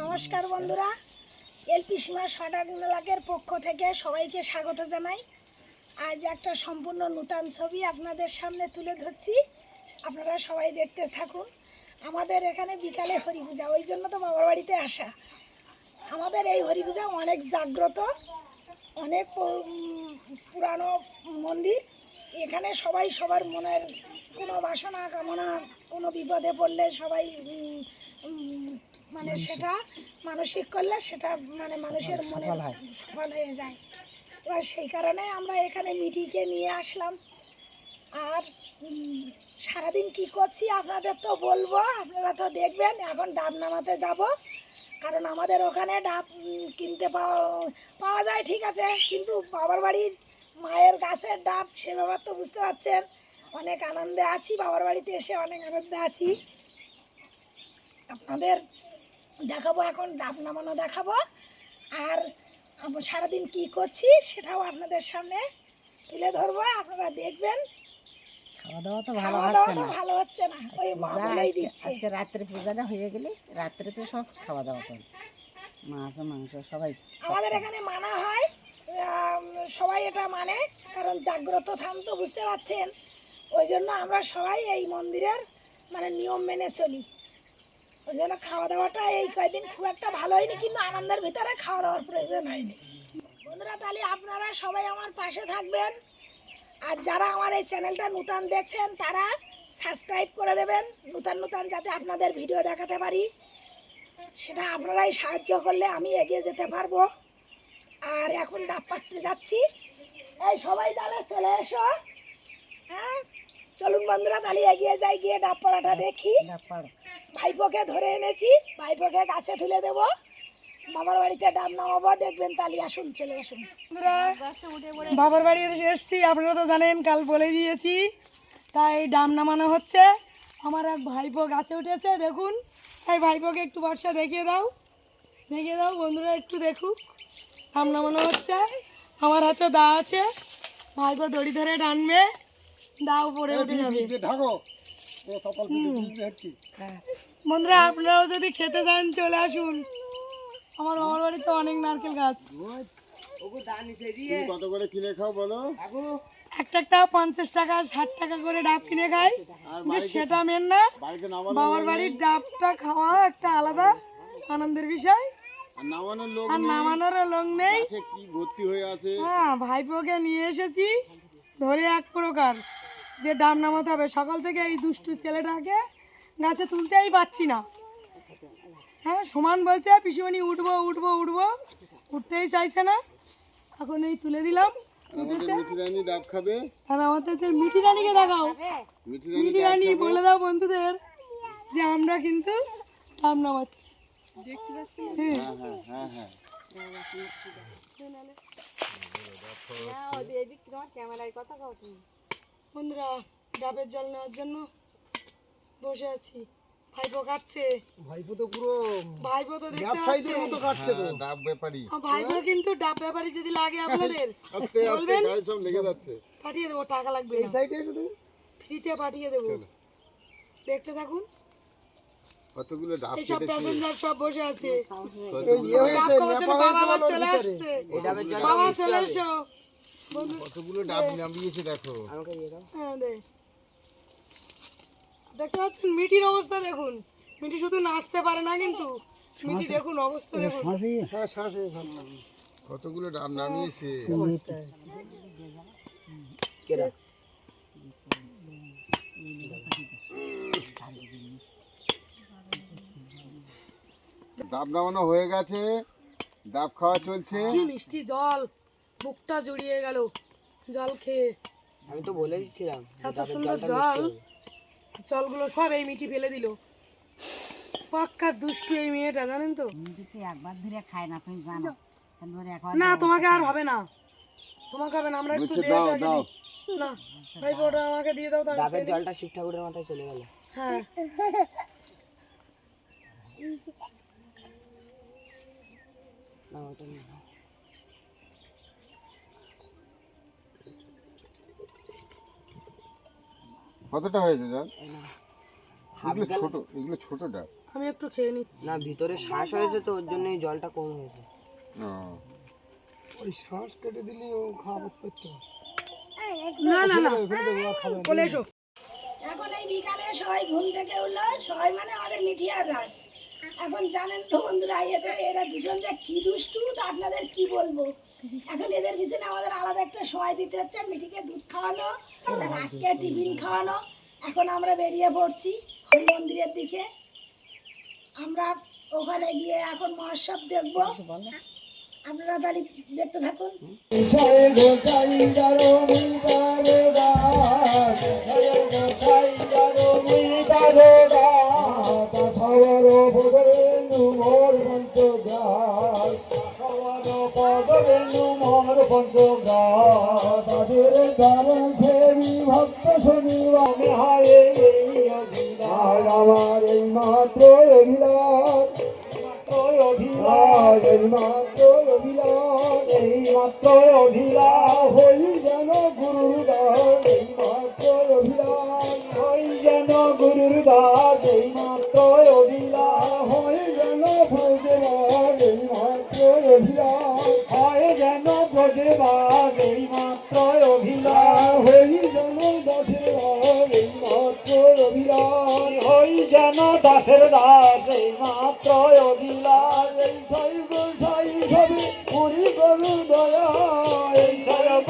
নমস্কার বন্ধুরা, এলপি সীমা শর্ট ব্লগের পক্ষ থেকে সবাইকে স্বাগত জানাই। আজ একটা সম্পূর্ণ নূতন ছবি আপনাদের সামনে তুলে ধরছি, আপনারা সবাই দেখতে থাকুন। আমাদের এখানে বিকালে হরি পূজা, ওই জন্য তো বাবার বাড়িতে আসা। আমাদের এই হরি পূজা অনেক জাগ্রত, অনেক পুরানো মন্দির। এখানে সবাই সবার মনের কোনো বাসনা কামনা, কোনো বিপদে পড়লে সবাই মানে সেটা মানসিক করলে সেটা মানে মানুষের মনে সফল হয়ে যায়। এবার সেই কারণে আমরা এখানে মিটিকে নিয়ে আসলাম। আর সারাদিন কি করছি আপনাদের তো বলবো, আপনারা তো দেখবেন। এখন ডাব নামাতে যাব, কারণ আমাদের ওখানে ডাব কিনতে পাওয়া যায়, ঠিক আছে, কিন্তু বাবার বাড়ির মায়ের গাছের ডাব, সে ব্যাপার তো বুঝতে পারছেন। অনেক আনন্দে আছি, বাবার বাড়িতে এসে অনেক আনন্দে আছি। আপনাদের দেখাবো, এখন ডাব নামানো দেখাবো। আর সারাদিন কি করছি সেটাও আপনাদের সামনে তুলে ধরবো, আপনারা দেখবেন। খাওয়া দাওয়া তো ভালো হচ্ছে না, ওই মা বলেই দিচ্ছে। আজকে রাত্রে পূজাটা হয়ে গেলে রাত্রে তো সব খাওয়া দাওয়া চলে, মাছ মাংস সবাই আমাদের এখানে মানা হয়, সবাই এটা মানে, কারণ জাগ্রত থান তো বুঝতে পারছেন। ওই জন্য আমরা সবাই এই মন্দিরের মানে নিয়ম মেনে চলি। ওই জন্য খাওয়া দাওয়াটা এই কয়েকদিন খুব একটা ভালো হয়নি, কিন্তু আনন্দের ভিতরে খাওয়া দাওয়ার প্রয়োজন হয়নি। বন্ধুরা, তাহলে আপনারা সবাই আমার পাশে থাকবেন। আর যারা আমার এই চ্যানেলটা নূতন দেখছেন তারা সাবস্ক্রাইব করে দেবেন, নূতন যাতে আপনাদের ভিডিও দেখাতে পারি। সেটা আপনারাই সাহায্য করলে আমি এগিয়ে যেতে পারবো। আর এখন ডাব পাত্রে যাচ্ছি, এই সবাই তাহলে চলে এসো। হ্যাঁ, চলুন বন্ধুরা, তাহলে এগিয়ে যাই, গিয়ে ডাব পাড়াটা দেখি। ভাইপোকে ধরে এনেছি, ভাইপোকে গাছে তুলে দেব, বাবার বাড়িতে ডাব নামাবো, দেখবেন। তাহলে আসুন, চলে আসুন বাবার বাড়ি এসছি। আপনারা তো জানেন, কাল বলে দিয়েছি, তাই ডাব নামানো হচ্ছে। আমার এক ভাইপো গাছে উঠেছে, দেখুন। এই ভাইপোকে একটু বর্ষা দেখিয়ে দাও বন্ধুরা, একটু দেখুক। ডাব নামানো হচ্ছে, আমার হাতে দা আছে, ভাইপো দড়ি ধরে টানবে, দাও পরে উঠে যাবে। বন্ধুরা, আপনারাও যদি খেতে চান চলে আসুন, আমার বাবার বাড়িতে অনেক নারকেল গাছ। কত করে কিনে খাও বলো? একটা 50 টাকা 60 টাকা করে ডাব কিনে খাই, কিন্তু সেটা মেন না। বাবার বাড়ির ডাবটা খাওয়া একটা আলাদা আনন্দের বিষয়। আর নামানোর লোক নেই। হ্যাঁ, ভাইপোকে নিয়ে এসেছি ধরে এক প্রকার, যে ডাব নামাতে হবে। সকাল থেকে এই দুষ্টু ছেলেটাকে গাছে তুলতেই পাচ্ছি না। হ্যাঁ, সমান বলছে পিসিমণি উঠবো, উঠতেই চাইছে না। এখন এই তুলে দিলাম, আর আমাদের যে মিঠি রানীকে দেখাও। মিঠি রানী বলে দাও বন্ধুদের যে আমরা কিন্তু ডাব নামাচ্ছি, দেখতে পাচ্ছি। বন্ধুরা, ডাবের জল নেওয়ার জন্য বসে আছি। ভাইপো কাটছে, ভাইপো তো দেখতে পাচ্ছে, ডাব ব্যাপারী। ভাইপো কিন্তু ডাব ব্যাপারী। যদি লাগে আপনাদের বলবেন, সব লেগে যাচ্ছে। পাঠিয়ে দেবো, টাকা লাগবে না, ফ্রিতে পাঠিয়ে দেবো। দেখতে থাকুন, কতগুলো ডাব এইসব প্যাসেঞ্জার সব বসে আছে। বাবা চলে এসো। কতগুলো ডাব নামিয়েছে দেখো। হ্যাঁ, দেখতে পাচ্ছেন মিঠির অবস্থা দেখুন। মিঠি শুধু নাচতে পারে না, কিন্তু মিঠি দেখুন অবস্থা দেখুন। কতগুলো ডাব নামিয়েছে। ডাব নামানো হয়ে গেছে, ডাব খাওয়া চলছে। কি মিষ্টি জল, মুখটা জুড়িয়ে গেল জল খেয়ে। আমি তো বলে দিচ্ছিলাম এত সুন্দর জলগুলো সব এই মিঠি ফেলে দিল। পাক্কা দুষ্টু এই মেয়েটা, জানেন তো। একবার ধরে খায় না, তুমি জানো না, তোমাকে আর হবে না, তোমাকে হবে না। আমরা একটু না ভাই, ওটা আমাকে দিয়ে দাও। ডাবের জলটা শিব ঠাকুরের মাথায় চলে গেল। হ্যাঁ, কতটা হয়েছে জল? এগুলো ছোট ডাব। আমি একটু খেয়ে নিচ্ছি। না ভিতরে শ্বাস হয়েছে তো ওর জন্যই জলটা কম হয়েছে। ও, ওই শ্বাস কেটে দিলে ও খাওয়া করতে পারতো না না না ফেলে দেবো আর খাবে না। বলে এসো। এখন এই বিকালে সবাই ঘুম থেকে উঠলো, সবাই মানে আমাদের মিঠিয়ার রাস। এখন জানেন তো বন্ধুরা, এরা দুজন যে কি দুষ্টু তা আপনাদের কি বলবো। এখন এদের পিছনে আমাদের আলাদা একটা সময় দিতে হচ্ছে। মিঠিকে দুধ খাওয়ানো, আজকে টিফিন খাওয়ানো। এখন আমরা বেরিয়ে পড়ছি হরি মন্দিরের দিকে। আমরা ওখানে গিয়ে এখন মহোৎসব দেখবো। আপনারা তাহলে দেখতে থাকুন। ভক্ত শনিবার আমার এই মাত্র অভিলাষ, এই মাত্র অভিলাষ, এই মাত্র অভিলাষ হই যেন গুরুর দাস, এই মাত্র অভিলাষ হই যেন গুরুর দাস, এই মাত্র অভিলাষ হই যেন ব্রজবাস, এই মাত্র অভিলাষ হয় যেন ব্রজবাস, এই মাত্র অভিলাষ হই যেন দাসের দাস, এই মাত্র অভিলাষ হই যেন দাসের দাস, এই মাত্র অভিলাষ এই সর্ব সাই সবে পুরি করু দয়া, এই সর্ব